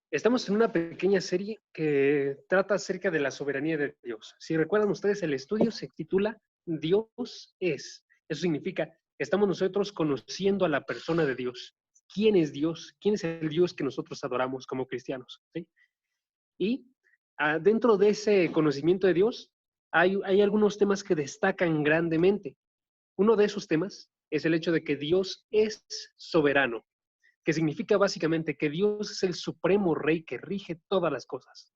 Estamos en una pequeña serie que trata acerca de la soberanía de Dios. Si recuerdan ustedes, el estudio se titula Dios es. Eso significa, estamos nosotros conociendo a la persona de Dios. ¿Quién es Dios? ¿Quién es el Dios que nosotros adoramos como cristianos? ¿Sí? Y dentro de ese conocimiento de Dios, hay algunos temas que destacan grandemente. Uno de esos temas es el hecho de que Dios es soberano, que significa básicamente que Dios es el supremo rey que rige todas las cosas.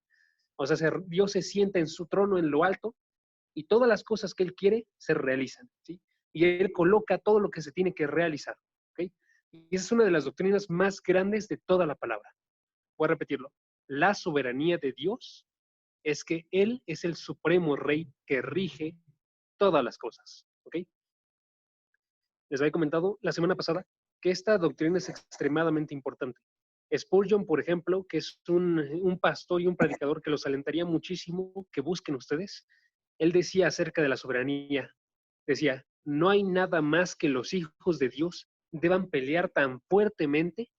O sea, Dios se sienta en su trono en lo alto y todas las cosas que Él quiere se realizan, ¿sí? Y Él coloca todo lo que se tiene que realizar, ¿ok? Y esa es una de las doctrinas más grandes de toda la palabra. Voy a repetirlo. La soberanía de Dios es que Él es el supremo rey que rige todas las cosas, ¿ok? Les había comentado la semana pasada que esta doctrina es extremadamente importante. Spurgeon, por ejemplo, que es un pastor y un predicador que los alentaría muchísimo que busquen ustedes, él decía acerca de la soberanía, decía, no hay nada más que los hijos de Dios deban pelear tan fuertemente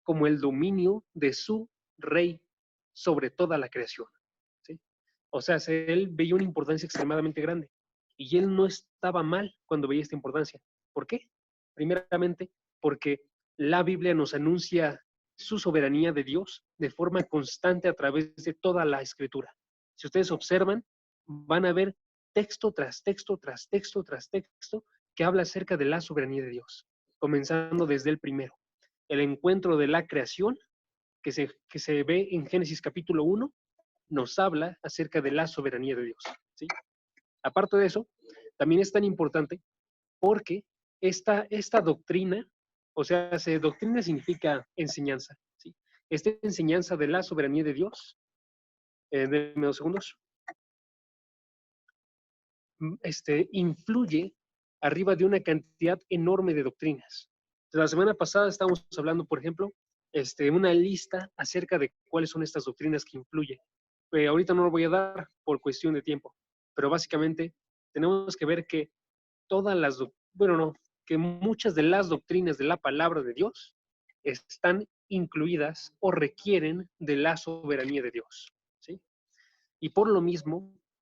como el dominio de su rey sobre toda la creación. ¿Sí? O sea, él veía una importancia extremadamente grande y él no estaba mal cuando veía esta importancia. ¿Por qué? Primeramente, porque la Biblia nos anuncia su soberanía de Dios de forma constante a través de toda la escritura. Si ustedes observan, van a ver texto tras texto, tras texto, tras texto, que habla acerca de la soberanía de Dios, comenzando desde el primero. El encuentro de la creación, que se ve en Génesis capítulo 1, nos habla acerca de la soberanía de Dios. ¿Sí? Aparte de eso, también es tan importante porque esta doctrina, o sea, doctrina significa enseñanza, ¿sí? Esta enseñanza de la soberanía de Dios, denme 2 segundos, influye arriba de una cantidad enorme de doctrinas. La semana pasada estábamos hablando, por ejemplo, una lista acerca de cuáles son estas doctrinas que influyen. Ahorita no lo voy a dar por cuestión de tiempo, pero básicamente tenemos que ver que todas las, bueno, no, que muchas de las doctrinas de la palabra de Dios están incluidas o requieren de la soberanía de Dios, ¿sí? Y por lo mismo,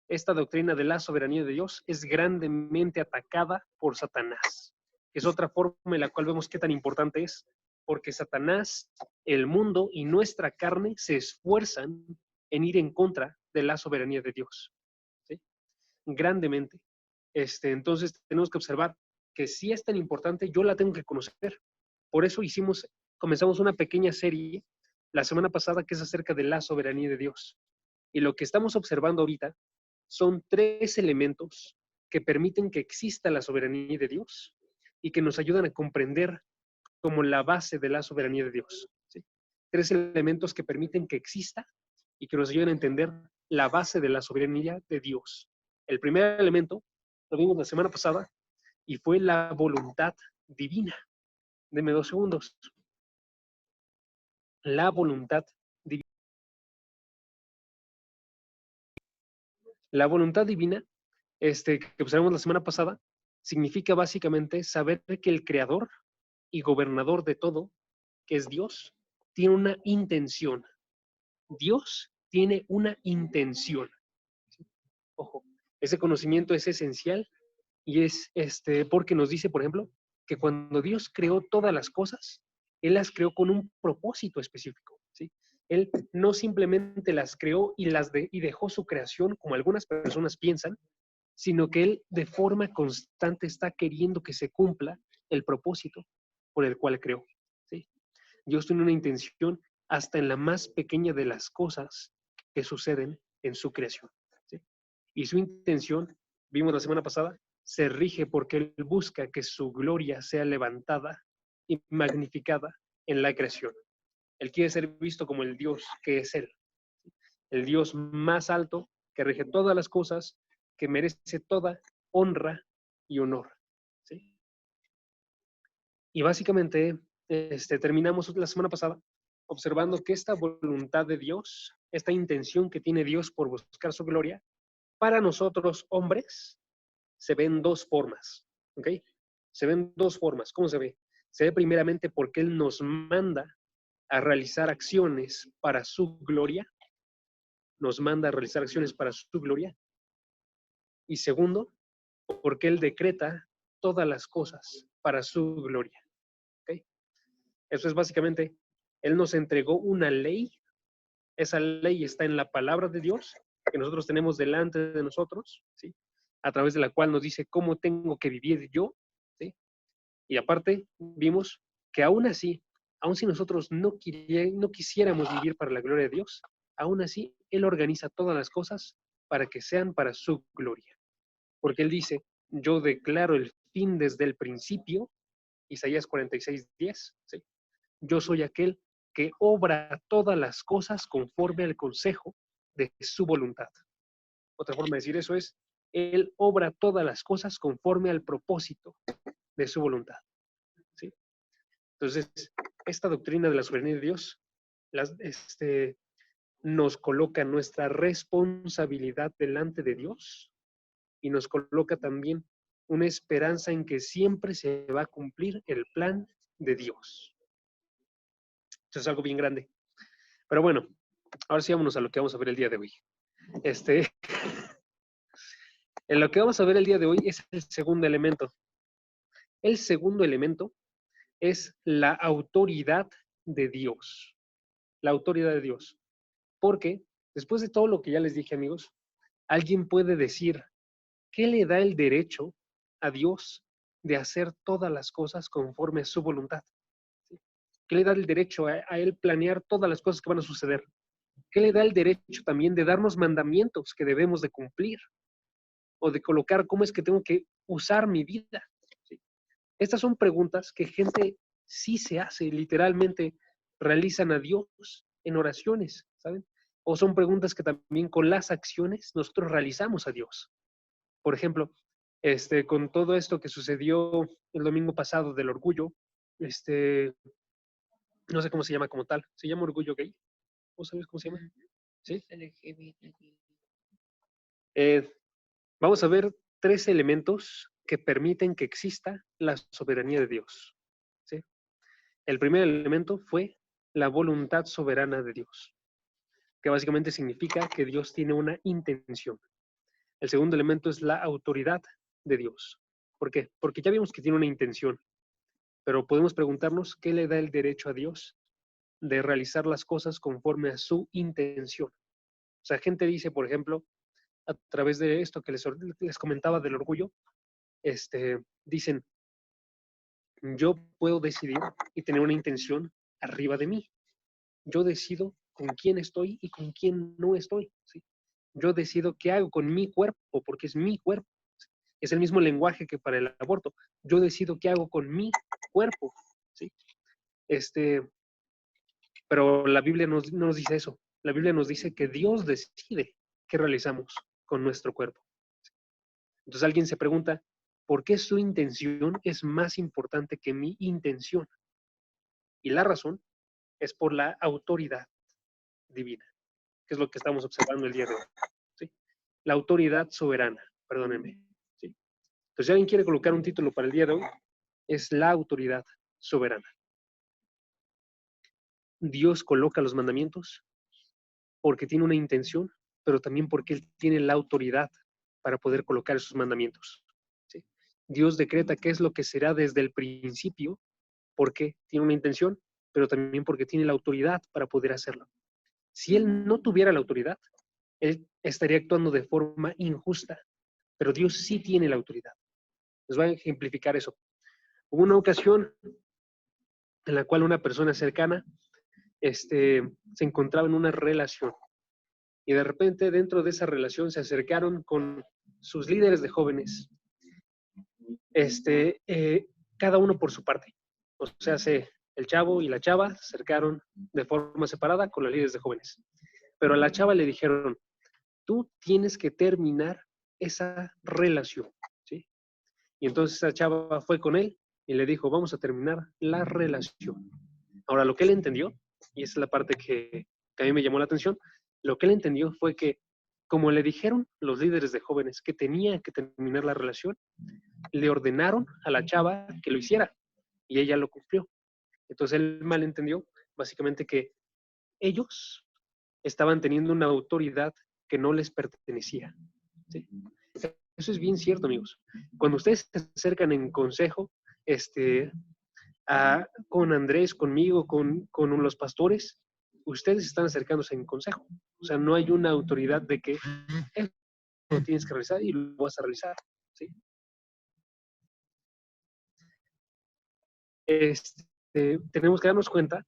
esta doctrina de la soberanía de Dios es grandemente atacada por Satanás. Es otra forma en la cual vemos qué tan importante es, porque Satanás, el mundo y nuestra carne se esfuerzan en ir en contra de la soberanía de Dios, ¿sí? Grandemente. Entonces tenemos que observar que si es tan importante, yo la tengo que conocer. Por eso comenzamos una pequeña serie la semana pasada que es acerca de la soberanía de Dios. Y lo que estamos observando ahorita son 3 elementos que permiten que exista la soberanía de Dios y que nos ayudan a comprender como la base de la soberanía de Dios, ¿sí? 3 elementos que permiten que exista y que nos ayuden a entender la base de la soberanía de Dios. El primer elemento lo vimos la semana pasada y fue la voluntad divina. Deme 2 segundos. La voluntad divina. La voluntad divina, que observamos la semana pasada, significa básicamente saber que el creador y gobernador de todo, que es Dios, tiene una intención. Dios tiene una intención. Ojo, ese conocimiento es esencial y es porque nos dice, por ejemplo, que cuando Dios creó todas las cosas, Él las creó con un propósito específico, ¿sí? Él no simplemente las creó y dejó su creación como algunas personas piensan, sino que Él de forma constante está queriendo que se cumpla el propósito por el cual creó, ¿sí? Dios tiene una intención hasta en la más pequeña de las cosas que suceden en su creación, ¿sí? Y su intención, vimos la semana pasada, se rige porque Él busca que su gloria sea levantada y magnificada en la creación. Él quiere ser visto como el Dios que es Él, el Dios más alto que rige todas las cosas, que merece toda honra y honor, ¿sí? Y básicamente terminamos la semana pasada observando que esta voluntad de Dios, esta intención que tiene Dios por buscar su gloria, para nosotros hombres, se ve en 2 formas, ¿ok? Se ven 2 formas. ¿Cómo se ve? Se ve primeramente porque Él nos manda a realizar acciones para su gloria, nos manda a realizar acciones para su gloria. Y segundo, porque Él decreta todas las cosas para su gloria. ¿Okay? Eso es básicamente, Él nos entregó una ley. Esa ley está en la palabra de Dios, que nosotros tenemos delante de nosotros, ¿sí? A través de la cual nos dice cómo tengo que vivir yo, ¿sí? Y aparte, vimos que aún así, aun si nosotros no quisiéramos vivir para la gloria de Dios, aún así, Él organiza todas las cosas para que sean para su gloria. Porque Él dice, yo declaro el fin desde el principio, Isaías 46:10, ¿sí? Yo soy aquel que obra todas las cosas conforme al consejo de su voluntad. Otra forma de decir eso es, Él obra todas las cosas conforme al propósito de su voluntad. ¿Sí? Entonces, esta doctrina de la soberanía de Dios nos coloca nuestra responsabilidad delante de Dios y nos coloca también una esperanza en que siempre se va a cumplir el plan de Dios. Eso es algo bien grande. Pero bueno, ahora sí vámonos a lo que vamos a ver el día de hoy. En lo que vamos a ver el día de hoy es el segundo elemento. El segundo elemento es la autoridad de Dios. La autoridad de Dios. Porque después de todo lo que ya les dije, amigos, alguien puede decir, ¿qué le da el derecho a Dios de hacer todas las cosas conforme a su voluntad? ¿Sí? ¿Qué le da el derecho a Él planear todas las cosas que van a suceder? ¿Qué le da el derecho también de darnos mandamientos que debemos de cumplir? O de colocar cómo es que tengo que usar mi vida. ¿Sí? Estas son preguntas que gente sí se hace, literalmente realizan a Dios en oraciones, ¿saben? O son preguntas que también con las acciones nosotros realizamos a Dios. Por ejemplo, con todo esto que sucedió el domingo pasado del orgullo, no sé cómo se llama como tal, se llama orgullo gay, ¿o sabes cómo se llama? ¿Sí? Vamos a ver 3 elementos que permiten que exista la soberanía de Dios. ¿Sí? El primer elemento fue la voluntad soberana de Dios, que básicamente significa que Dios tiene una intención. El segundo elemento es la autoridad de Dios. ¿Por qué? Porque ya vimos que tiene una intención, pero podemos preguntarnos qué le da el derecho a Dios de realizar las cosas conforme a su intención. O sea, gente dice, por ejemplo, a través de esto que les comentaba del orgullo, dicen, yo puedo decidir y tener una intención arriba de mí. Yo decido con quién estoy y con quién no estoy. ¿Sí? Yo decido qué hago con mi cuerpo, porque es mi cuerpo. ¿Sí? Es el mismo lenguaje que para el aborto. Yo decido qué hago con mi cuerpo. ¿Sí? Pero la Biblia no nos dice eso. La Biblia nos dice que Dios decide qué realizamos con nuestro cuerpo. Entonces alguien se pregunta, ¿por qué su intención es más importante que mi intención? Y la razón es por la autoridad divina, que es lo que estamos observando el día de hoy. ¿Sí? La autoridad soberana, perdónenme. ¿Sí? Entonces, si alguien quiere colocar un título para el día de hoy, es la autoridad soberana. Dios coloca los mandamientos porque tiene una intención, pero también porque Él tiene la autoridad para poder colocar esos mandamientos. ¿Sí? Dios decreta qué es lo que será desde el principio, porque tiene una intención, pero también porque tiene la autoridad para poder hacerlo. Si Él no tuviera la autoridad, Él estaría actuando de forma injusta, pero Dios sí tiene la autoridad. Les voy a ejemplificar eso. Hubo una ocasión en la cual una persona cercana se encontraba en una relación y de repente dentro de esa relación se acercaron con sus líderes de jóvenes, cada uno por su parte. O sea, el chavo y la chava se acercaron de forma separada con los líderes de jóvenes. Pero a la chava le dijeron, tú tienes que terminar esa relación, ¿sí? Y entonces esa chava fue con él y le dijo, vamos a terminar la relación. Ahora, lo que él entendió, y esa es la parte que a mí me llamó la atención, lo que él entendió fue que, como le dijeron los líderes de jóvenes que tenía que terminar la relación, le ordenaron a la chava que lo hiciera y ella lo cumplió. Entonces él malentendió básicamente que ellos estaban teniendo una autoridad que no les pertenecía. ¿Sí? Eso es bien cierto, amigos. Cuando ustedes se acercan en consejo, con Andrés, conmigo, con los pastores, ustedes están acercándose en consejo. O sea, no hay una autoridad de que esto lo tienes que realizar y lo vas a realizar. ¿Sí? Tenemos que darnos cuenta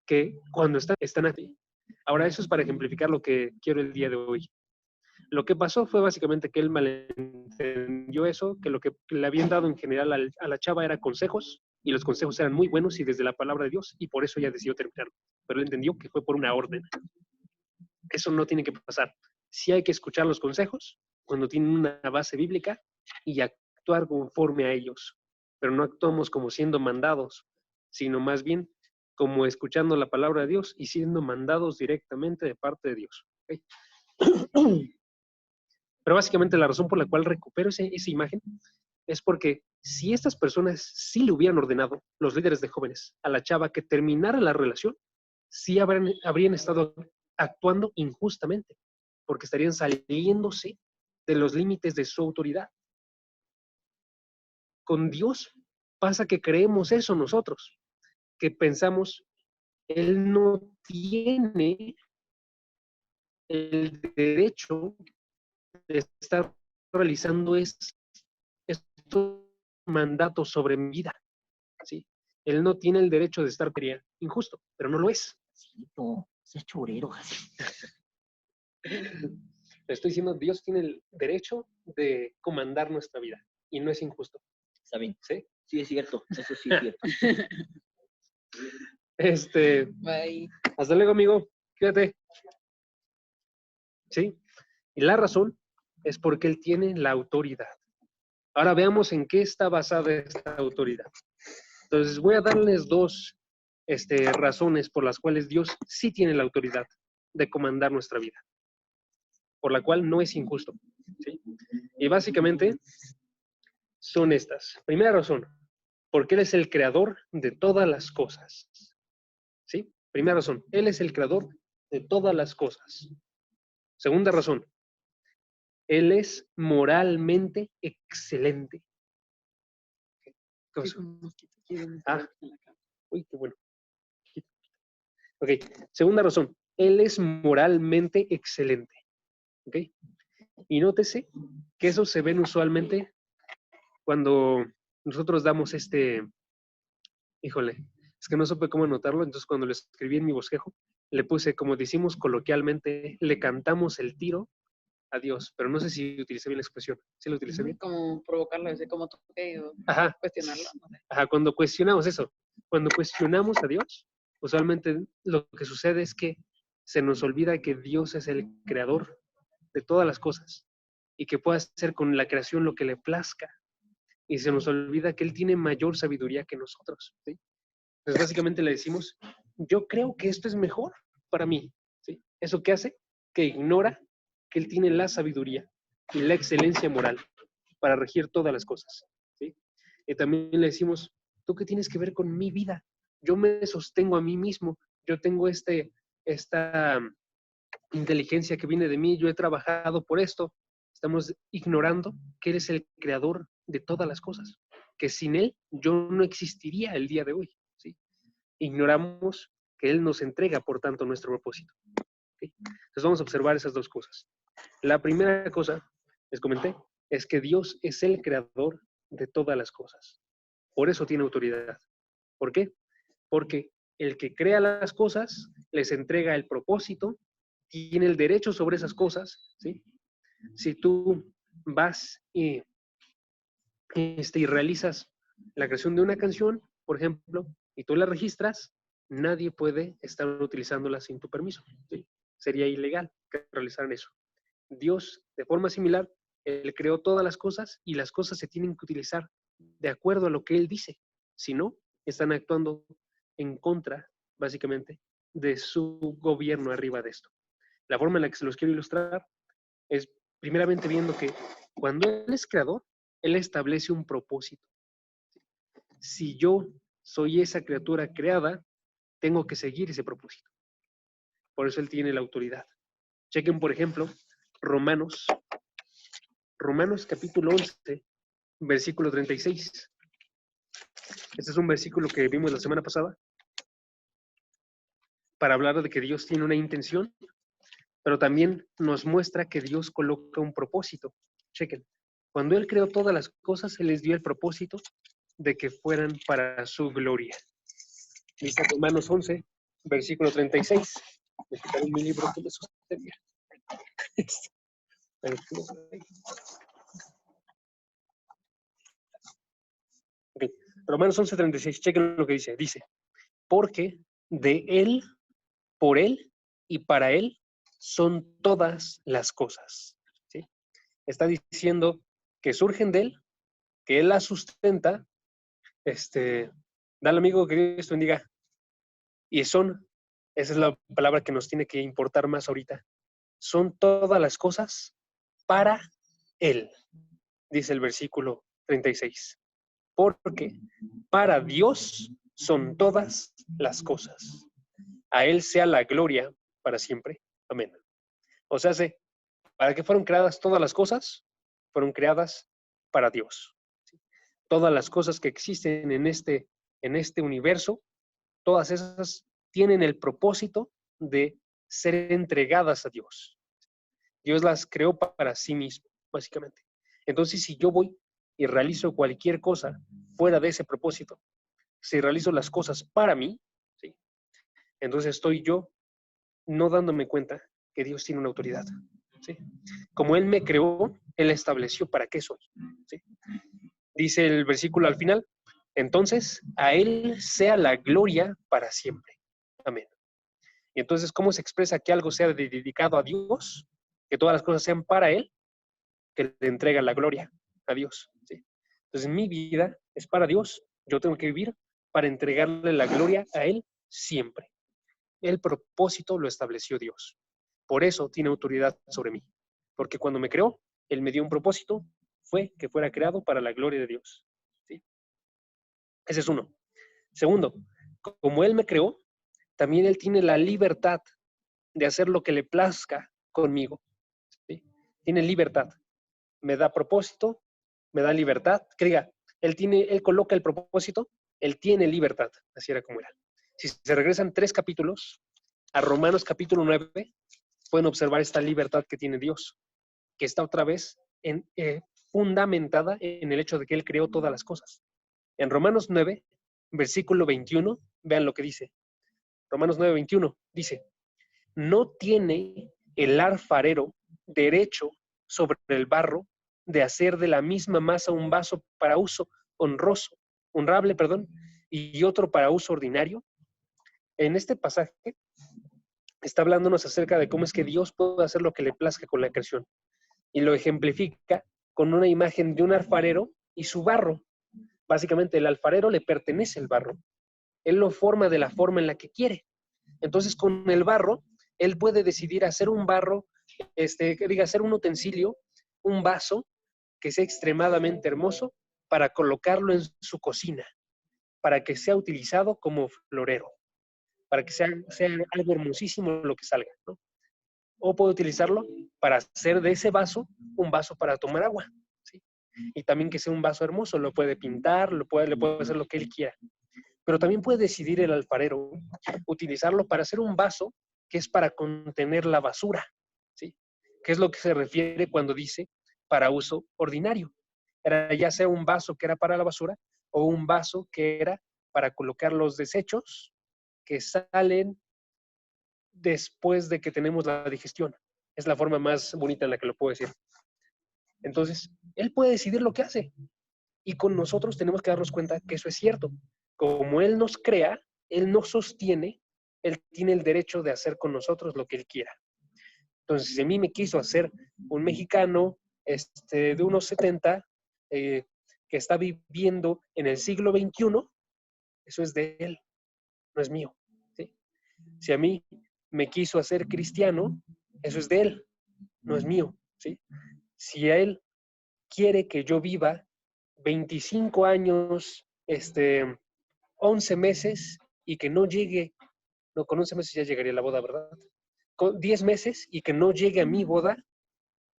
que cuando están aquí, ahora eso es para ejemplificar lo que quiero el día de hoy. Lo que pasó fue básicamente que él malentendió eso, que lo que le habían dado en general a la chava era consejos, y los consejos eran muy buenos y desde la palabra de Dios, y por eso ella decidió terminarlo. Pero él entendió que fue por una orden. Eso no tiene que pasar. Sí hay que escuchar los consejos cuando tienen una base bíblica y actuar conforme a ellos, pero no actuamos como siendo mandados, sino más bien como escuchando la palabra de Dios y siendo mandados directamente de parte de Dios. ¿Okay? Pero básicamente la razón por la cual recupero esa imagen es porque si estas personas sí le hubieran ordenado, los líderes de jóvenes, a la chava que terminara la relación, sí habrían estado actuando injustamente, porque estarían saliéndose de los límites de su autoridad. Con Dios pasa que creemos eso nosotros, que pensamos, Él no tiene el derecho de estar realizando estos mandatos sobre mi vida, ¿sí? Él no tiene el derecho de estar injusto, pero no lo es. Sí, no, es chorero, así. Le estoy diciendo, Dios tiene el derecho de comandar nuestra vida y no es injusto. Está bien. ¿Sí? Sí, es cierto, eso sí es cierto. Bye. Hasta luego, amigo. Cuídate. ¿Sí? Y la razón es porque Él tiene la autoridad. Ahora veamos en qué está basada esta autoridad. Entonces voy a darles dos razones por las cuales Dios sí tiene la autoridad de comandar nuestra vida, por la cual no es injusto. ¿Sí? Y básicamente son estas. Primera razón, porque Él es el creador de todas las cosas. ¿Sí? Primera razón, Él es el creador de todas las cosas. Segunda razón, Él es moralmente excelente. ¿Qué cosa? Uy, qué bueno. Ok, segunda razón, Él es moralmente excelente. Ok, y nótese que eso se ven usualmente cuando nosotros damos híjole, es que no supe cómo anotarlo, entonces cuando lo escribí en mi bosquejo, le puse, como decimos coloquialmente, le cantamos el tiro a Dios, pero no sé si utilicé bien la expresión. ¿Sí lo utilicé bien? Como provocarlo, así como toque o Ajá. cuestionarlo. No sé. Ajá, cuando cuestionamos eso, cuando cuestionamos a Dios, usualmente lo que sucede es que se nos olvida que Dios es el creador de todas las cosas y que puede hacer con la creación lo que le plazca. Y se nos olvida que Él tiene mayor sabiduría que nosotros. ¿Sí? Entonces, básicamente le decimos, yo creo que esto es mejor para mí. ¿Sí? ¿Eso qué hace? Que ignora que Él tiene la sabiduría y la excelencia moral para regir todas las cosas. ¿Sí? Y también le decimos, ¿tú qué tienes que ver con mi vida? Yo me sostengo a mí mismo, yo tengo esta inteligencia que viene de mí, yo he trabajado por esto. Estamos ignorando que Él es el creador de todas las cosas, que sin Él yo no existiría el día de hoy. ¿Sí? Ignoramos que Él nos entrega, por tanto, nuestro propósito. ¿Sí? Entonces vamos a observar esas dos cosas. La primera cosa, les comenté, es que Dios es el creador de todas las cosas. Por eso tiene autoridad. ¿Por qué? Porque el que crea las cosas les entrega el propósito, tiene el derecho sobre esas cosas, ¿sí? Si tú vas y realizas la creación de una canción, por ejemplo, y tú la registras, nadie puede estar utilizándola sin tu permiso, ¿sí? Sería ilegal que realizaran eso. Dios, de forma similar, Él creó todas las cosas y las cosas se tienen que utilizar de acuerdo a lo que Él dice. Si no, están actuando en contra, básicamente, de su gobierno arriba de esto. La forma en la que se los quiero ilustrar es primeramente viendo que cuando Él es creador, Él establece un propósito. Si yo soy esa criatura creada, tengo que seguir ese propósito. Por eso Él tiene la autoridad. Chequen, por ejemplo, Romanos capítulo 11, versículo 36. Este es un versículo que vimos la semana pasada para hablar de que Dios tiene una intención, pero también nos muestra que Dios coloca un propósito. Chequen, cuando Él creó todas las cosas, Él les dio el propósito de que fueran para su gloria. Dice Romanos 11, versículo 36. Voy a quitar mi libro que me sostenía. Okay. Romanos 11, 36. Chequen lo que dice. Dice, porque de Él, por Él y para Él son todas las cosas. ¿Sí? Está diciendo que surgen de Él, que Él las sustenta. Dale, amigo, que Dios te bendiga. Y son, esa es la palabra que nos tiene que importar más ahorita, son todas las cosas para Él, dice el versículo 36. Porque para Dios son todas las cosas. A Él sea la gloria para siempre. Amén. O sea, ¿para qué fueron creadas todas las cosas? Fueron creadas para Dios. Todas las cosas que existen en este universo, todas esas tienen el propósito de ser entregadas a Dios. Dios las creó para sí mismo, básicamente. Entonces, si yo voy y realizo cualquier cosa fuera de ese propósito, si realizo las cosas para mí, ¿sí? Entonces estoy yo no dándome cuenta que Dios tiene una autoridad. ¿Sí? Como Él me creó, Él estableció para qué soy. ¿Sí? Dice el versículo al final, entonces a Él sea la gloria para siempre. Amén. Y entonces, ¿cómo se expresa que algo sea dedicado a Dios? Que todas las cosas sean para Él, que le entrega la gloria a Dios. ¿Sí? Entonces, mi vida es para Dios. Yo tengo que vivir para entregarle la gloria a Él siempre. El propósito lo estableció Dios. Por eso tiene autoridad sobre mí. Porque cuando me creó, Él me dio un propósito, fue que fuera creado para la gloria de Dios. ¿Sí? Ese es uno. Segundo, como Él me creó, también Él tiene la libertad de hacer lo que le plazca conmigo. ¿Sí? Tiene libertad. Me da propósito, me da libertad. Que diga, Él coloca el propósito, Él tiene libertad. Así era como era. Si se regresan 3 capítulos a Romanos capítulo 9, pueden observar esta libertad que tiene Dios, que está otra vez fundamentada en el hecho de que Él creó todas las cosas. En Romanos 9, versículo 21, vean lo que dice. Romanos 9, 21 dice, no tiene el alfarero derecho sobre el barro de hacer de la misma masa un vaso para uso honrable, y otro para uso ordinario. En este pasaje está hablándonos acerca de cómo es que Dios puede hacer lo que le plazca con la creación. Y lo ejemplifica con una imagen de un alfarero y su barro. Básicamente, el alfarero le pertenece el barro. Él lo forma de la forma en la que quiere. Entonces, con el barro, él puede decidir hacer un barro, hacer un utensilio, un vaso que sea extremadamente hermoso para colocarlo en su cocina, para que sea utilizado como florero, para que sea algo hermosísimo lo que salga, ¿no? O puede utilizarlo para hacer de ese vaso un vaso para tomar agua, ¿sí? Y también que sea un vaso hermoso, lo puede pintar, le puede hacer lo que él quiera. Pero también puede decidir el alfarero utilizarlo para hacer un vaso que es para contener la basura, ¿sí? ¿Qué es lo que se refiere cuando dice para uso ordinario? Era ya sea un vaso que era para la basura o un vaso que era para colocar los desechos que salen después de que tenemos la digestión. Es la forma más bonita en la que lo puedo decir. Entonces, él puede decidir lo que hace. Y con nosotros tenemos que darnos cuenta que eso es cierto. Como Él nos crea, Él nos sostiene, Él tiene el derecho de hacer con nosotros lo que Él quiera. Entonces, si a mí me quiso hacer un mexicano de unos 70, que está viviendo en el siglo XXI, eso es de Él, no es mío. ¿Sí? Si a mí me quiso hacer cristiano, eso es de Él, no es mío. ¿Sí? Si a Él quiere que yo viva 25 años, 11 meses y que no llegue No, con 11 meses ya llegaría a la boda, ¿verdad? Con 10 meses y que no llegue a mi boda,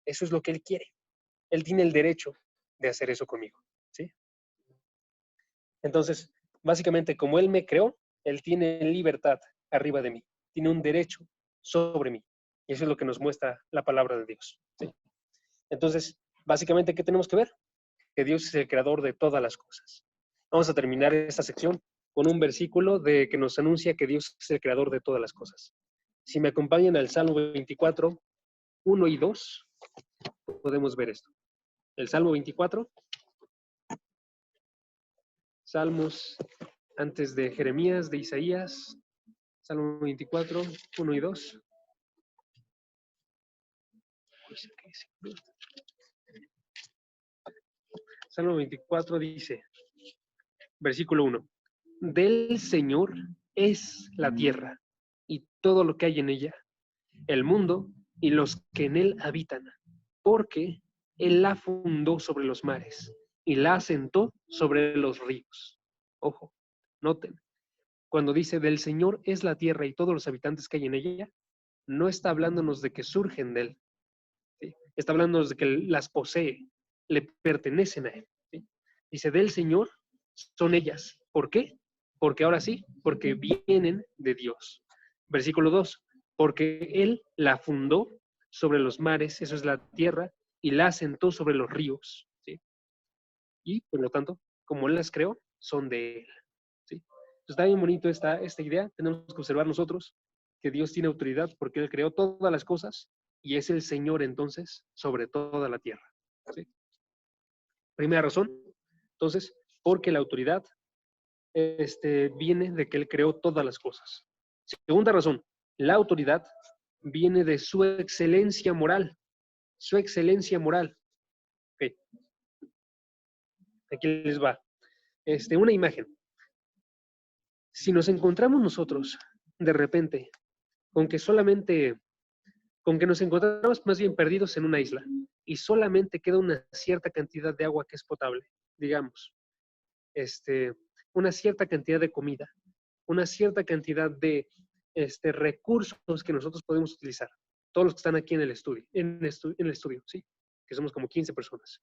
eso es lo que Él quiere. Él tiene el derecho de hacer eso conmigo, ¿sí? Entonces, básicamente, como Él me creó, Él tiene libertad arriba de mí, tiene un derecho sobre mí. Y eso es lo que nos muestra la palabra de Dios, ¿sí? Entonces, básicamente, ¿qué tenemos que ver? Que Dios es el creador de todas las cosas. Vamos a terminar esta sección con un versículo que nos anuncia que Dios es el creador de todas las cosas. Si me acompañan al Salmo 24, 1 y 2, podemos ver esto. El Salmo 24, Salmos antes de Jeremías, de Isaías, Salmo 24, 1 y 2. Salmo 24 dice, versículo 1, del Señor es la tierra y todo lo que hay en ella, el mundo y los que en él habitan, porque Él la fundó sobre los mares y la asentó sobre los ríos. Ojo, noten, cuando dice del Señor es la tierra y todos los habitantes que hay en ella, no está hablándonos de que surgen de Él, ¿sí? Está hablándonos de que las posee, le pertenecen a Él, ¿sí? Dice del Señor son ellas. ¿Por qué? Porque ahora sí, porque vienen de Dios. Versículo 2, porque Él la fundó sobre los mares, eso es la tierra, y la asentó sobre los ríos, ¿sí? Y, por lo tanto, como Él las creó, son de Él, ¿sí? Entonces, está bien bonito esta idea. Tenemos que observar nosotros que Dios tiene autoridad porque Él creó todas las cosas y es el Señor, entonces, sobre toda la tierra, ¿sí? Primera razón, entonces, porque la autoridad viene de que Él creó todas las cosas. Segunda razón, la autoridad viene de su excelencia moral. Su excelencia moral. Okay. Aquí les va. Una imagen. Si nos encontramos nosotros, de repente, con que nos encontramos más bien perdidos en una isla y solamente queda una cierta cantidad de agua que es potable, digamos, una cierta cantidad de comida, una cierta cantidad de recursos que nosotros podemos utilizar. Todos los que están aquí en el estudio, ¿sí? Que somos como 15 personas.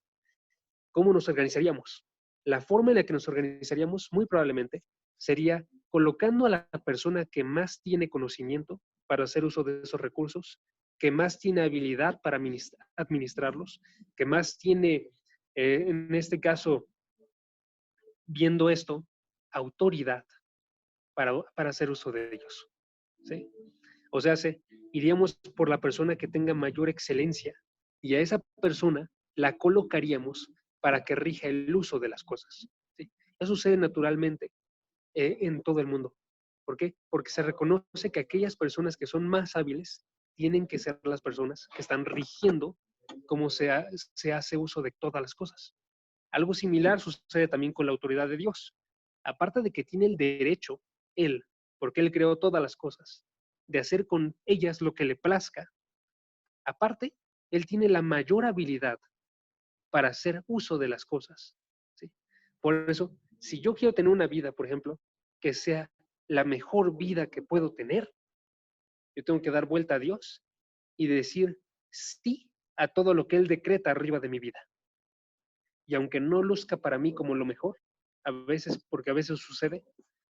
¿Cómo nos organizaríamos? La forma en la que nos organizaríamos muy probablemente sería colocando a la persona que más tiene conocimiento para hacer uso de esos recursos, que más tiene habilidad para administrarlos, que más tiene, en este caso, viendo esto, autoridad para hacer uso de ellos, ¿sí? O sea, iríamos por la persona que tenga mayor excelencia y a esa persona la colocaríamos para que rija el uso de las cosas, ¿sí? Eso sucede naturalmente en todo el mundo. ¿Por qué? Porque se reconoce que aquellas personas que son más hábiles tienen que ser las personas que están rigiendo cómo se hace uso de todas las cosas. Algo similar sucede también con la autoridad de Dios. Aparte de que tiene el derecho, Él, porque Él creó todas las cosas, de hacer con ellas lo que le plazca, aparte, Él tiene la mayor habilidad para hacer uso de las cosas, ¿sí? Por eso, si yo quiero tener una vida, por ejemplo, que sea la mejor vida que puedo tener, yo tengo que dar vuelta a Dios y decir sí a todo lo que Él decreta arriba de mi vida. Y aunque no luzca para mí como lo mejor, porque a veces sucede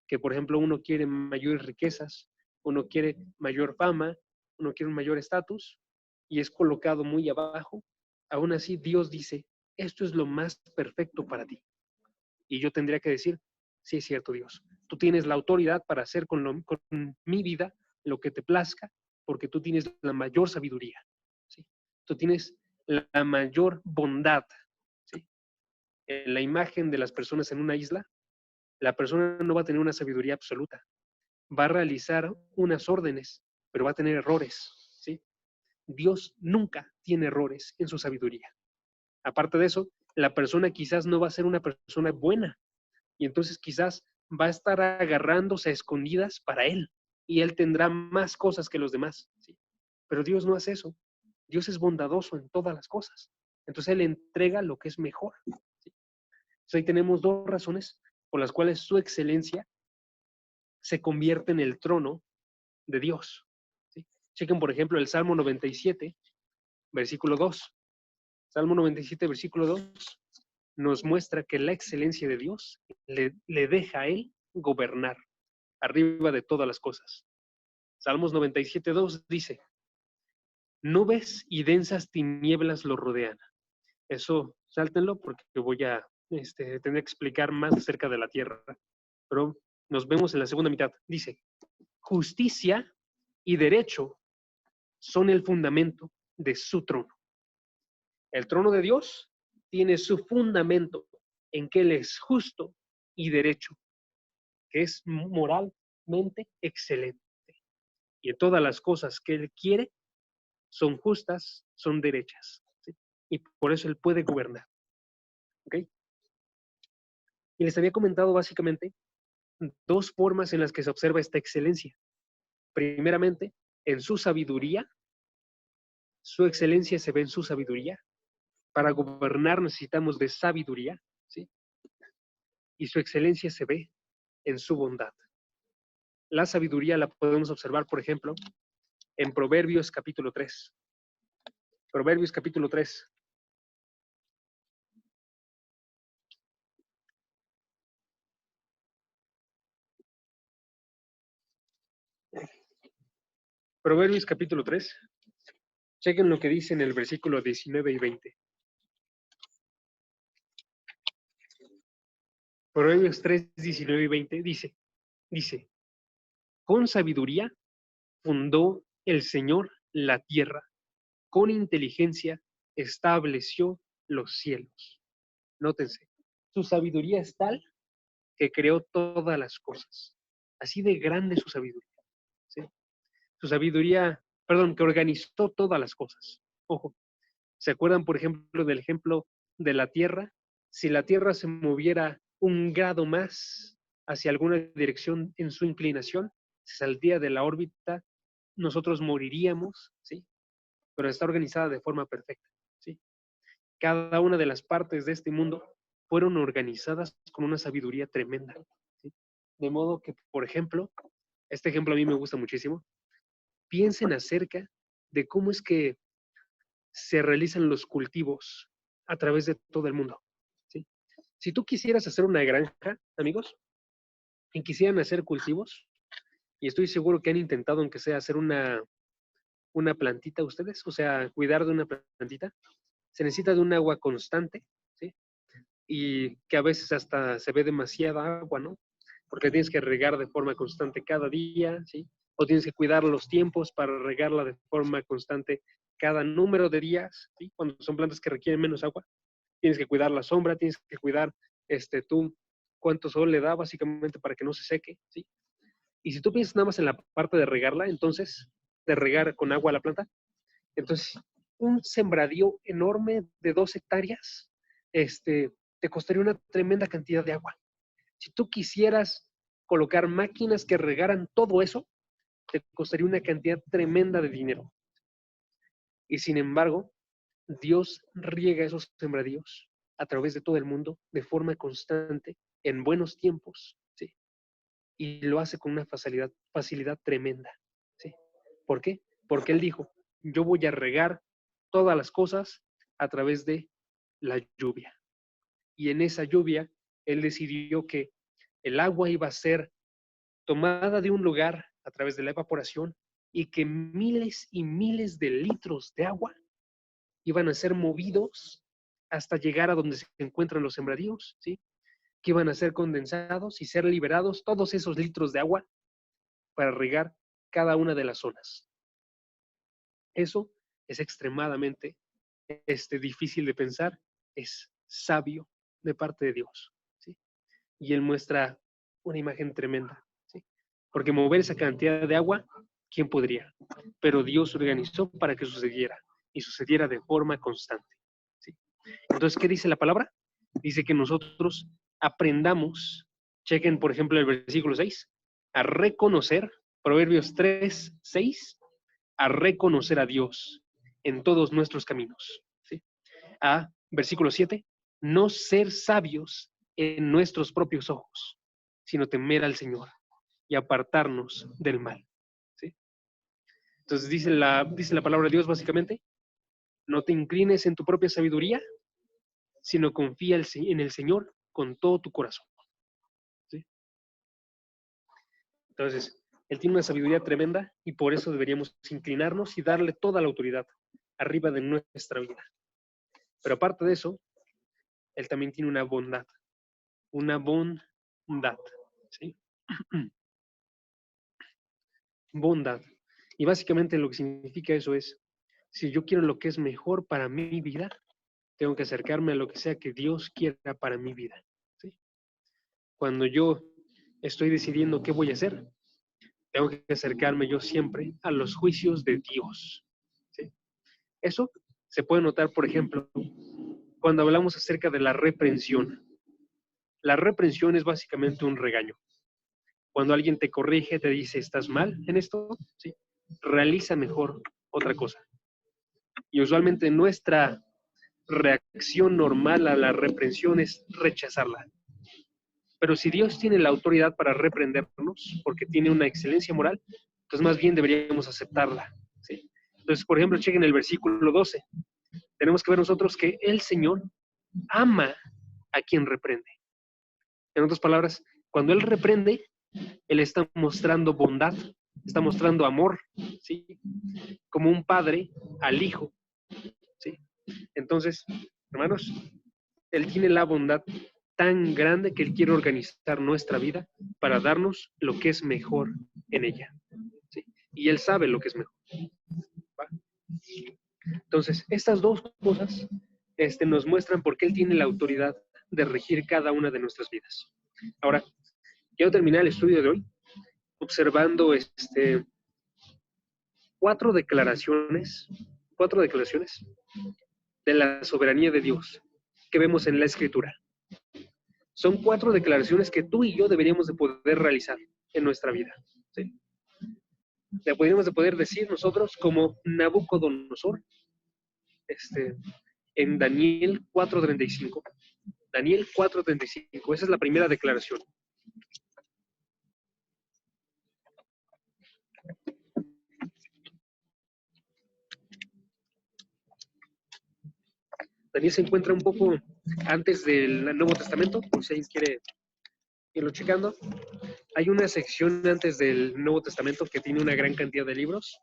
que, por ejemplo, uno quiere mayores riquezas, uno quiere mayor fama, uno quiere un mayor estatus y es colocado muy abajo, aún así Dios dice, esto es lo más perfecto para ti. Y yo tendría que decir, sí es cierto, Dios, tú tienes la autoridad para hacer con mi vida lo que te plazca, porque tú tienes la mayor sabiduría, ¿sí? Tú tienes la mayor bondad, ¿sí? En la imagen de las personas en una isla, la persona no va a tener una sabiduría absoluta, va a realizar unas órdenes, pero va a tener errores, ¿sí? Dios nunca tiene errores en su sabiduría. Aparte de eso, la persona quizás no va a ser una persona buena y entonces quizás va a estar agarrándose a escondidas para él y él tendrá más cosas que los demás, ¿sí? Pero Dios no hace eso. Dios es bondadoso en todas las cosas. Entonces Él entrega lo que es mejor, ¿sí? Entonces ahí tenemos dos razones por las cuales su excelencia se convierte en el trono de Dios. ¿Sí? Chequen, por ejemplo, el Salmo 97, versículo 2. Salmo 97, versículo 2, nos muestra que la excelencia de Dios le deja a Él gobernar arriba de todas las cosas. Salmos 97, 2 dice, nubes y densas tinieblas lo rodean. Eso, sáltenlo porque voy a tener que explicar más acerca de la tierra. Pero nos vemos en la segunda mitad. Dice, justicia y derecho son el fundamento de su trono. El trono de Dios tiene su fundamento en que Él es justo y derecho, que es moralmente excelente. Y en todas las cosas que Él quiere son justas, son derechas. ¿Sí? Y por eso Él puede gobernar. ¿Ok? Y les había comentado básicamente dos formas en las que se observa esta excelencia. Primeramente, en su sabiduría. Su excelencia se ve en su sabiduría. Para gobernar necesitamos de sabiduría, ¿sí? Y su excelencia se ve en su bondad. La sabiduría la podemos observar, por ejemplo, en Proverbios capítulo 3. Proverbios capítulo 3. Proverbios capítulo 3. Chequen lo que dice en el versículo 19 y 20. Proverbios 3, 19 y 20 dice, con sabiduría fundó el Señor la tierra, con inteligencia estableció los cielos. Nótense, su sabiduría es tal que creó todas las cosas. Así de grande su sabiduría. ¿Sí? Su sabiduría, que organizó todas las cosas. Ojo, ¿se acuerdan, por ejemplo, del ejemplo de la Tierra? Si la Tierra se moviera un grado más hacia alguna dirección en su inclinación, se saldría de la órbita, nosotros moriríamos, ¿sí? Pero está organizada de forma perfecta, ¿sí? Cada una de las partes de este mundo fueron organizadas con una sabiduría tremenda, ¿sí? De modo que, por ejemplo, este ejemplo a mí me gusta muchísimo, piensen acerca de cómo es que se realizan los cultivos a través de todo el mundo, ¿sí? Si tú quisieras hacer una granja, amigos, y quisieran hacer cultivos, y estoy seguro que han intentado, aunque sea, hacer una plantita ustedes, o sea, cuidar de una plantita, se necesita de un agua constante, ¿sí? Y que a veces hasta se ve demasiada agua, ¿no? Porque tienes que regar de forma constante cada día, ¿sí? O tienes que cuidar los tiempos para regarla de forma constante cada número de días, ¿sí? Cuando son plantas que requieren menos agua, tienes que cuidar la sombra, tienes que cuidar tú cuánto sol le da básicamente para que no se seque, ¿sí? Y si tú piensas nada más en la parte de regarla, entonces, de regar con agua a la planta, entonces un sembradío enorme de 2 hectáreas, te costaría una tremenda cantidad de agua. Si tú quisieras colocar máquinas que regaran todo eso, te costaría una cantidad tremenda de dinero. Y sin embargo, Dios riega esos sembradíos a través de todo el mundo de forma constante, en buenos tiempos, ¿sí? Y lo hace con una facilidad tremenda, ¿sí? ¿Por qué? Porque Él dijo, yo voy a regar todas las cosas a través de la lluvia. Y en esa lluvia, Él decidió que el agua iba a ser tomada de un lugar a través de la evaporación y que miles y miles de litros de agua iban a ser movidos hasta llegar a donde se encuentran los sembradíos, ¿sí? Que iban a ser condensados y ser liberados todos esos litros de agua para regar cada una de las zonas. Eso es extremadamente difícil de pensar, es sabio de parte de Dios, ¿sí? Y Él muestra una imagen tremenda, ¿sí? Porque mover esa cantidad de agua, ¿quién podría? Pero Dios organizó para que sucediera, y sucediera de forma constante, ¿sí? Entonces, ¿qué dice la palabra? Dice que nosotros aprendamos, chequen por ejemplo el versículo 6, a reconocer, Proverbios 3, 6, a reconocer a Dios en todos nuestros caminos, ¿sí? Versículo 7, no ser sabios en nuestros propios ojos, sino temer al Señor y apartarnos del mal, ¿sí? Entonces dice la palabra de Dios básicamente, no te inclines en tu propia sabiduría, sino confía en el Señor con todo tu corazón. ¿Sí? Entonces, Él tiene una sabiduría tremenda y por eso deberíamos inclinarnos y darle toda la autoridad arriba de nuestra vida. Pero aparte de eso, Él también tiene una bondad. Una bondad. ¿Sí? Bondad. Y básicamente lo que significa eso es, si yo quiero lo que es mejor para mi vida, tengo que acercarme a lo que sea que Dios quiera para mi vida. ¿Sí? Cuando yo estoy decidiendo qué voy a hacer, tengo que acercarme yo siempre a los juicios de Dios. ¿Sí? Eso se puede notar, por ejemplo, cuando hablamos acerca de la reprensión. La reprensión es básicamente un regaño. Cuando alguien te corrige, te dice, ¿estás mal en esto? ¿Sí? Realiza mejor otra cosa. Y usualmente nuestra reacción normal a la reprensión es rechazarla. Pero si Dios tiene la autoridad para reprendernos, porque tiene una excelencia moral, entonces más bien deberíamos aceptarla. ¿Sí? Entonces, por ejemplo, chequen el versículo 12. Tenemos que ver nosotros que el Señor ama a quien reprende. En otras palabras, cuando Él reprende, Él está mostrando bondad, está mostrando amor, ¿sí? Como un padre al hijo, ¿sí? Entonces, hermanos, Él tiene la bondad tan grande que Él quiere organizar nuestra vida para darnos lo que es mejor en ella, ¿sí? Y Él sabe lo que es mejor, ¿va? Entonces, estas dos cosas nos muestran por qué Él tiene la autoridad de regir cada una de nuestras vidas. Ahora, quiero terminar el estudio de hoy observando cuatro declaraciones de la soberanía de Dios que vemos en la Escritura. Son cuatro declaraciones que tú y yo deberíamos de poder realizar en nuestra vida. ¿Sí? Deberíamos de poder decir nosotros como Nabucodonosor, en Daniel 4:35. Daniel 4:35, esa es la primera declaración. Daniel se encuentra un poco antes del Nuevo Testamento, por si alguien quiere irlo checando. Hay una sección antes del Nuevo Testamento que tiene una gran cantidad de libros.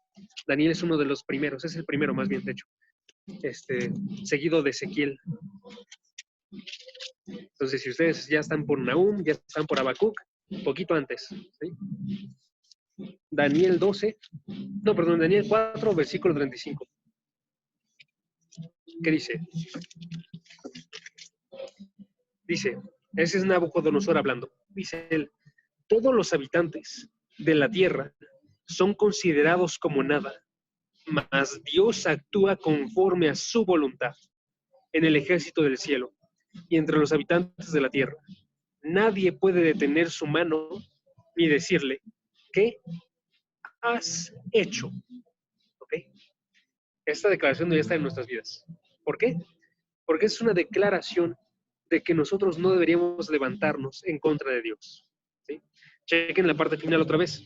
Daniel es uno de los primeros, es el primero más bien, de hecho, seguido de Ezequiel. Entonces, si ustedes ya están por Nahum, ya están por Habacuc, un poquito antes, ¿sí? Daniel 4, versículo 35. ¿Qué dice? Dice, ese es Nabucodonosor hablando. Dice él, todos los habitantes de la tierra son considerados como nada, mas Dios actúa conforme a su voluntad en el ejército del cielo y entre los habitantes de la tierra. Nadie puede detener su mano ni decirle, ¿qué has hecho? ¿Ok? Esta declaración debe estar en nuestras vidas. ¿Por qué? Porque es una declaración de que nosotros no deberíamos levantarnos en contra de Dios. ¿Sí? Chequen la parte final otra vez.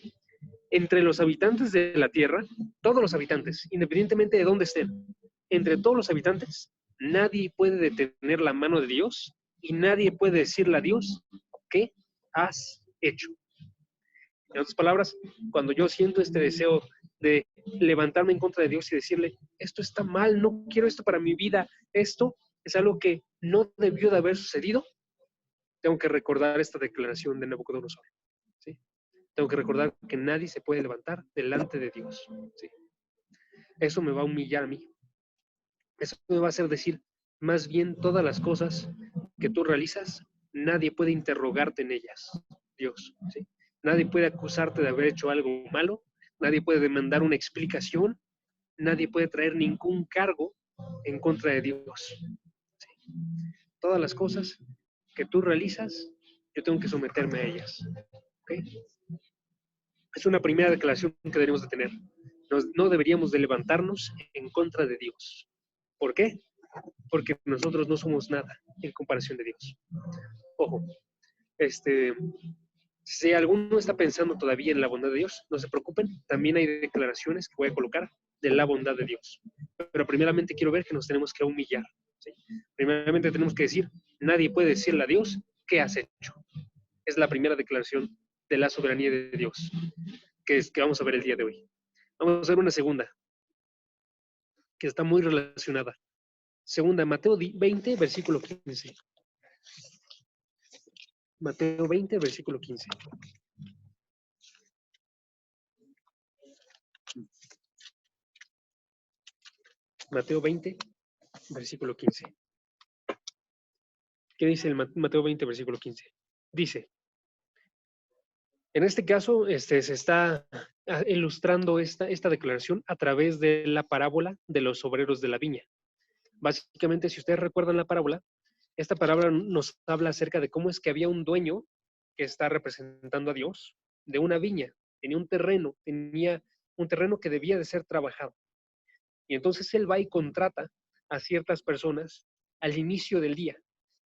Entre los habitantes de la tierra, todos los habitantes, independientemente de dónde estén, entre todos los habitantes, nadie puede detener la mano de Dios y nadie puede decirle a Dios, ¿qué has hecho? En otras palabras, cuando yo siento este deseo de levantarme en contra de Dios y decirle, esto está mal, no quiero esto para mi vida, esto es algo que no debió de haber sucedido, tengo que recordar esta declaración de Nabucodonosor. ¿Sí? Tengo que recordar que nadie se puede levantar delante de Dios. ¿Sí? Eso me va a humillar a mí. Eso me va a hacer decir, más bien todas las cosas que tú realizas, nadie puede interrogarte en ellas, Dios. ¿Sí? Nadie puede acusarte de haber hecho algo malo, nadie puede demandar una explicación, nadie puede traer ningún cargo en contra de Dios. ¿Sí? Todas las cosas que tú realizas, yo tengo que someterme a ellas. ¿Okay? Es una primera declaración que deberíamos de tener. No deberíamos de levantarnos en contra de Dios. ¿Por qué? Porque nosotros no somos nada en comparación de Dios. Ojo, Si alguno está pensando todavía en la bondad de Dios, no se preocupen, también hay declaraciones que voy a colocar de la bondad de Dios. Pero primeramente quiero ver que nos tenemos que humillar. ¿Sí? Primeramente tenemos que decir, nadie puede decirle a Dios qué has hecho. Es la primera declaración de la soberanía de Dios, que vamos a ver el día de hoy. Vamos a hacer una segunda, que está muy relacionada. Segunda, Mateo 20, versículo 15. Mateo 20, versículo 15. Mateo 20, versículo 15. ¿Qué dice el Mateo 20, versículo 15? Dice, en este caso, se está ilustrando esta declaración a través de la parábola de los obreros de la viña. Básicamente, si ustedes recuerdan la parábola, esta parábola nos habla acerca de cómo es que había un dueño que está representando a Dios de una viña. Tenía un terreno que debía de ser trabajado. Y entonces él va y contrata a ciertas personas al inicio del día.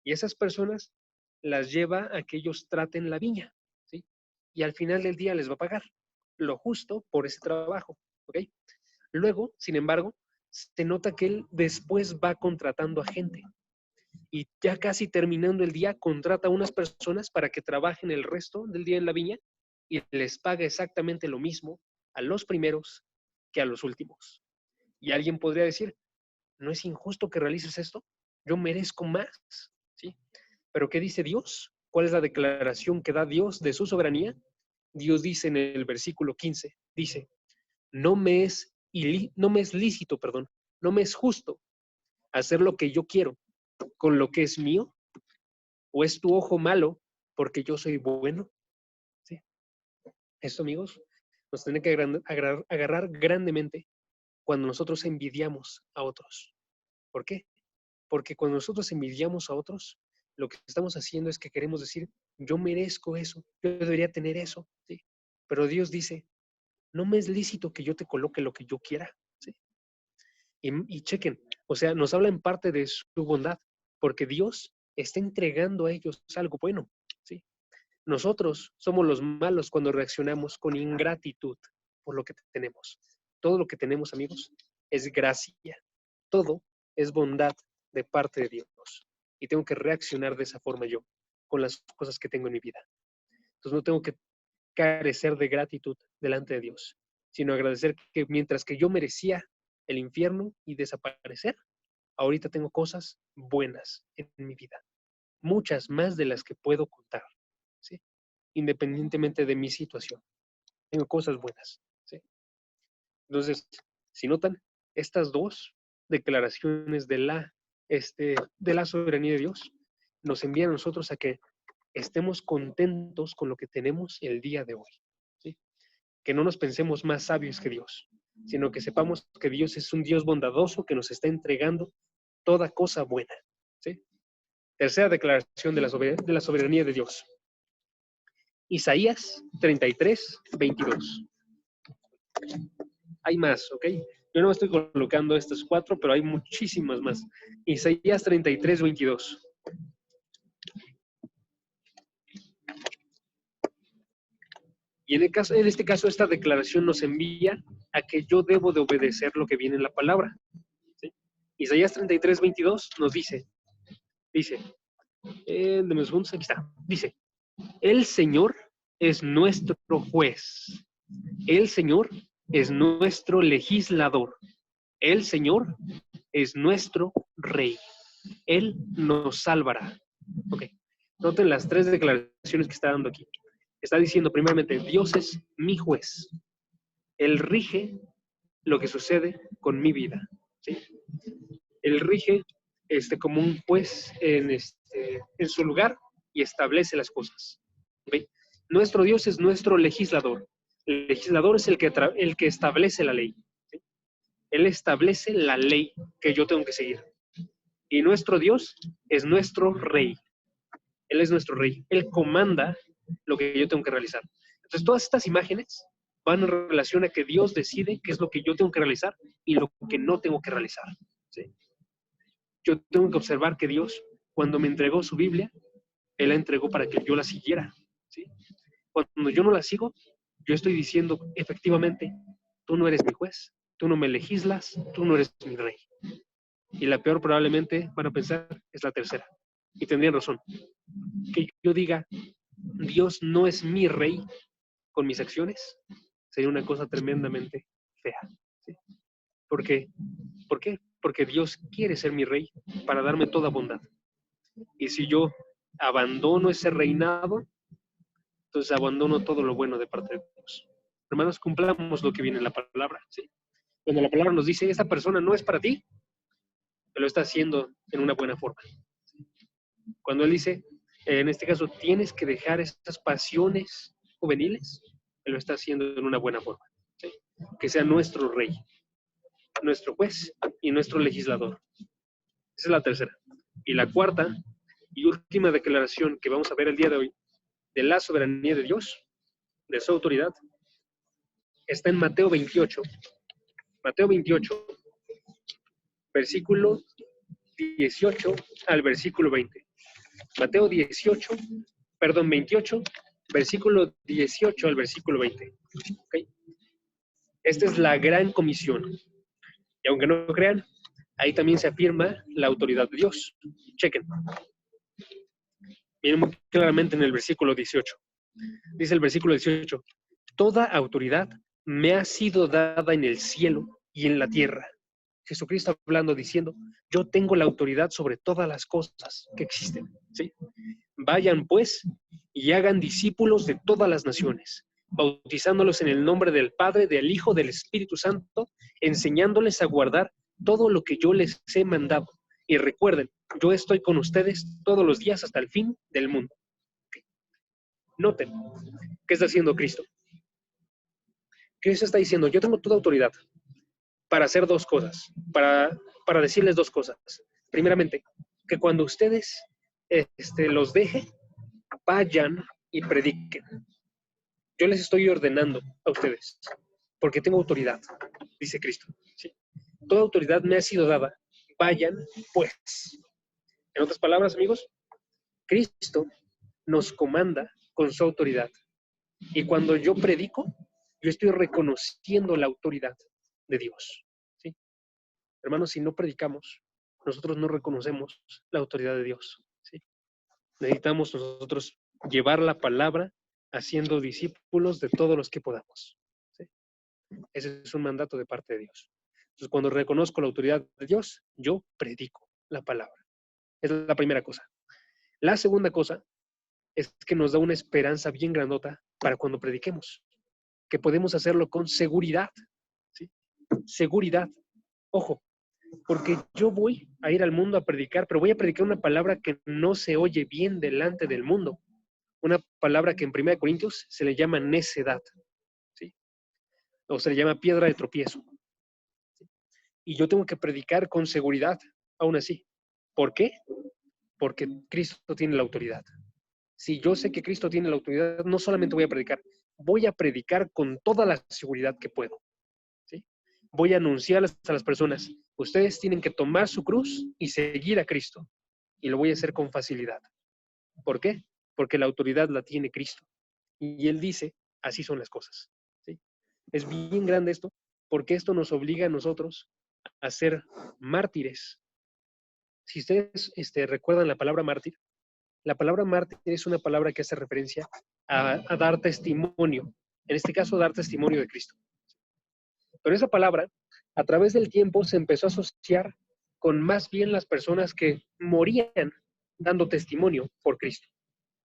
Y esas personas las lleva a que ellos traten la viña, ¿sí? Y al final del día les va a pagar lo justo por ese trabajo, ¿ok? Luego, sin embargo, se nota que él después va contratando a gente. Y ya casi terminando el día, contrata a unas personas para que trabajen el resto del día en la viña y les paga exactamente lo mismo a los primeros que a los últimos. Y alguien podría decir, ¿no es injusto que realices esto? Yo merezco más, ¿sí? Pero ¿qué dice Dios? ¿Cuál es la declaración que da Dios de su soberanía? Dios dice en el versículo 15, dice, no me es lícito, no me es justo hacer lo que yo quiero con lo que es mío, o es tu ojo malo porque yo soy bueno, ¿sí? Esto, amigos, nos tiene que agarrar grandemente cuando nosotros envidiamos a otros. ¿Por qué? Porque cuando nosotros envidiamos a otros, lo que estamos haciendo es que queremos decir, yo merezco eso, yo debería tener eso, ¿sí? Pero Dios dice, no me es lícito que yo te coloque lo que yo quiera, ¿sí? Y chequen, o sea, nos habla en parte de su bondad, porque Dios está entregando a ellos algo bueno, ¿sí? Nosotros somos los malos cuando reaccionamos con ingratitud por lo que tenemos. Todo lo que tenemos, amigos, es gracia. Todo es bondad de parte de Dios. Y tengo que reaccionar de esa forma yo, con las cosas que tengo en mi vida. Entonces no tengo que carecer de gratitud delante de Dios, sino agradecer que mientras que yo merecía el infierno y desaparecer, ahorita tengo cosas buenas en mi vida. Muchas más de las que puedo contar, ¿sí? Independientemente de mi situación. Tengo cosas buenas, ¿sí? Entonces, si notan, estas dos declaraciones de la soberanía de Dios nos envían a nosotros a que estemos contentos con lo que tenemos el día de hoy, ¿sí? Que no nos pensemos más sabios que Dios, sino que sepamos que Dios es un Dios bondadoso que nos está entregando toda cosa buena, ¿sí? Tercera declaración de la soberanía de Dios. Isaías 33, 22. Hay más, ¿ok? Yo no estoy colocando estas 4, pero hay muchísimas más. Isaías 33, 22. Y en este caso, esta declaración nos envía a que yo debo de obedecer lo que viene en la palabra, ¿sí? Isaías 33, 22 nos dice, deme un segundo, aquí está, dice, el Señor es nuestro juez, el Señor es nuestro legislador, el Señor es nuestro rey, Él nos salvará. Ok, noten las 3 declaraciones que está dando aquí. Está diciendo primeramente, Dios es mi juez. Él rige lo que sucede con mi vida, ¿sí? Él rige como un juez en su lugar y establece las cosas, ¿okay? Nuestro Dios es nuestro legislador. El legislador es el que establece la ley, ¿sí? Él establece la ley que yo tengo que seguir. Y nuestro Dios es nuestro rey. Él es nuestro rey. Él comanda lo que yo tengo que realizar. Entonces, todas estas imágenes van en relación a que Dios decide qué es lo que yo tengo que realizar y lo que no tengo que realizar, ¿sí? Yo tengo que observar que Dios, cuando me entregó su Biblia, Él la entregó para que yo la siguiera, ¿sí? Cuando yo no la sigo, yo estoy diciendo efectivamente, tú no eres mi juez, tú no me legislas, tú no eres mi rey. Y la peor probablemente, van a pensar, es la tercera. Y tendrían razón. Que yo diga, Dios no es mi rey con mis acciones, sería una cosa tremendamente fea. ¿Sí? ¿Por qué? ¿Por qué? Porque Dios quiere ser mi rey para darme toda bondad. Y si yo abandono ese reinado, entonces abandono todo lo bueno de parte de Dios. Hermanos, cumplamos lo que viene en la palabra. ¿Sí? Cuando la palabra nos dice, esta persona no es para ti, te lo está haciendo en una buena forma. Cuando Él dice, en este caso, tienes que dejar estas pasiones juveniles, Él lo está haciendo en una buena forma. ¿Sí? Que sea nuestro rey, nuestro juez y nuestro legislador. Esa es la tercera. Y la cuarta y última declaración que vamos a ver el día de hoy de la soberanía de Dios, de su autoridad, está en Mateo 28. Mateo 28, versículo 18 al versículo 20. Mateo 28, versículo 18 al versículo 20. ¿Okay? Esta es la gran comisión. Y aunque no crean, ahí también se afirma la autoridad de Dios. Chequen. Miren muy claramente en el versículo 18. Dice el versículo 18, toda autoridad me ha sido dada en el cielo y en la tierra. Jesucristo hablando, diciendo, yo tengo la autoridad sobre todas las cosas que existen. ¿Sí? Vayan pues y hagan discípulos de todas las naciones, bautizándolos en el nombre del Padre, del Hijo, del Espíritu Santo, enseñándoles a guardar todo lo que yo les he mandado. Y recuerden, yo estoy con ustedes todos los días hasta el fin del mundo. Noten, ¿qué está haciendo Cristo? Cristo está diciendo, yo tengo toda autoridad para hacer dos cosas, para decirles dos cosas. Primeramente, que cuando ustedes los deje, vayan y prediquen. Yo les estoy ordenando a ustedes, porque tengo autoridad, dice Cristo. ¿Sí? Toda autoridad me ha sido dada. Vayan, pues. En otras palabras, amigos, Cristo nos comanda con su autoridad. Y cuando yo predico, yo estoy reconociendo la autoridad de Dios. ¿Sí? Hermanos, si no predicamos, nosotros no reconocemos la autoridad de Dios. ¿Sí? Necesitamos nosotros llevar la palabra haciendo discípulos de todos los que podamos. ¿Sí? Ese es un mandato de parte de Dios. Entonces, cuando reconozco la autoridad de Dios, yo predico la palabra. Es la primera cosa. La segunda cosa es que nos da una esperanza bien grandota para cuando prediquemos, que podemos hacerlo con seguridad. ¿Sí? Seguridad. Ojo, porque yo voy a ir al mundo a predicar, pero voy a predicar una palabra que no se oye bien delante del mundo. Una palabra que en 1 Corintios se le llama necedad, ¿sí? O se le llama piedra de tropiezo. ¿Sí? Y yo tengo que predicar con seguridad, aún así. ¿Por qué? Porque Cristo tiene la autoridad. Si yo sé que Cristo tiene la autoridad, no solamente voy a predicar con toda la seguridad que puedo. ¿Sí? Voy a anunciarles a las personas, ustedes tienen que tomar su cruz y seguir a Cristo. Y lo voy a hacer con facilidad. ¿Por qué? Porque la autoridad la tiene Cristo. Y Él dice, así son las cosas. ¿Sí? Es bien grande esto, porque esto nos obliga a nosotros a ser mártires. Si ustedes recuerdan la palabra mártir es una palabra que hace referencia a dar testimonio. En este caso, dar testimonio de Cristo. Pero esa palabra, a través del tiempo, se empezó a asociar con más bien las personas que morían dando testimonio por Cristo.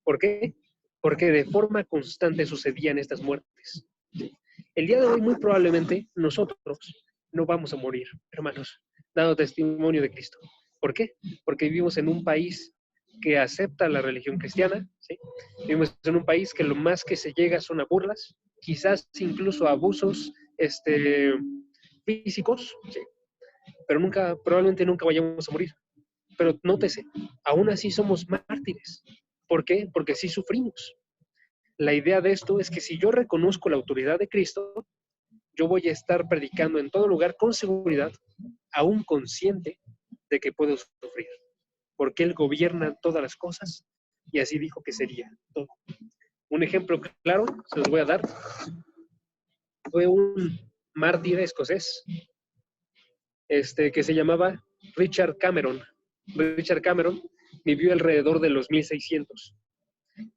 ¿Por qué? Porque de forma constante sucedían estas muertes. El día de hoy, muy probablemente, nosotros no vamos a morir, hermanos, dando testimonio de Cristo. ¿Por qué? Porque vivimos en un país que acepta la religión cristiana, ¿sí? Vivimos en un país que lo más que se llega son a burlas, quizás incluso a abusos físicos, ¿sí? Pero probablemente nunca vayamos a morir. Pero nótese, aún así somos mártires. ¿Por qué? Porque sí sufrimos. La idea de esto es que si yo reconozco la autoridad de Cristo, yo voy a estar predicando en todo lugar con seguridad, aún consciente de que puedo sufrir, porque Él gobierna todas las cosas y así dijo que sería todo. Un ejemplo claro, se los voy a dar. Fue un mártir escocés que se llamaba Richard Cameron. Richard Cameron vivió alrededor de los 1600.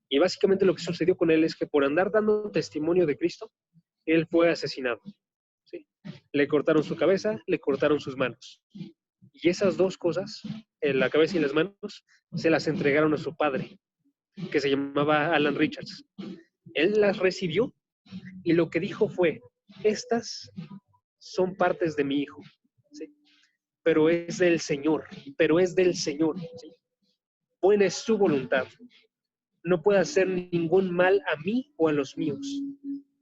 Y básicamente lo que sucedió con él es que por andar dando testimonio de Cristo, él fue asesinado. ¿Sí? Le cortaron su cabeza, le cortaron sus manos. Y esas dos cosas, la cabeza y las manos, se las entregaron a su padre, que se llamaba Alan Richards. Él las recibió y lo que dijo fue, estas son partes de mi hijo, ¿sí? Pero es del Señor, ¿sí? Buena es su voluntad. No puede hacer ningún mal a mí o a los míos,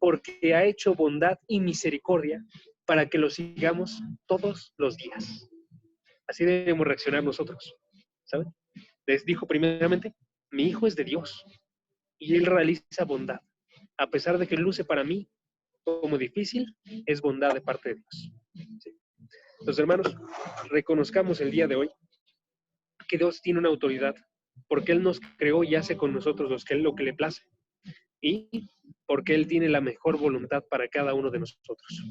porque ha hecho bondad y misericordia para que lo sigamos todos los días. Así debemos reaccionar nosotros, ¿saben? Les dijo primeramente, mi hijo es de Dios y él realiza bondad. A pesar de que luce para mí como difícil, es bondad de parte de Dios. ¿Sí? Entonces, hermanos, reconozcamos el día de hoy que Dios tiene una autoridad, porque Él nos creó y hace con nosotros lo que le place, y porque Él tiene la mejor voluntad para cada uno de nosotros.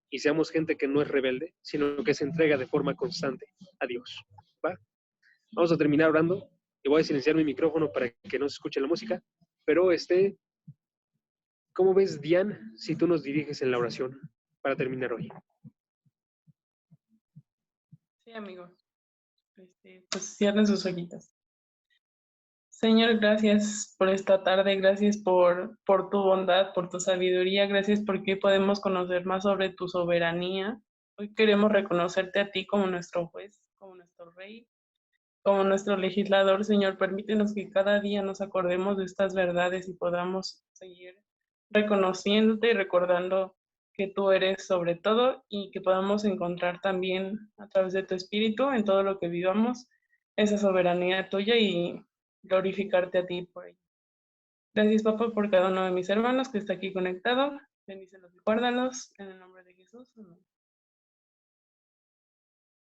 Y seamos gente que no es rebelde, sino que se entrega de forma constante a Dios. ¿Va? Vamos a terminar orando y voy a silenciar mi micrófono para que no se escuche la música, pero ¿cómo ves, Diane, si tú nos diriges en la oración para terminar hoy? Sí, amigo. Pues cierren sus ojitos. Señor, gracias por esta tarde, gracias por tu bondad, por tu sabiduría, gracias porque hoy podemos conocer más sobre tu soberanía. Hoy queremos reconocerte a ti como nuestro juez, como nuestro rey, como nuestro legislador. Señor, permítenos que cada día nos acordemos de estas verdades y podamos seguir reconociéndote y recordando que tú eres sobre todo y que podamos encontrar también a través de tu espíritu en todo lo que vivamos esa soberanía tuya y glorificarte a ti por ello. Gracias, papá, por cada uno de mis hermanos que está aquí conectado. Bendícelos y guárdalos en el nombre de Jesús. Amén.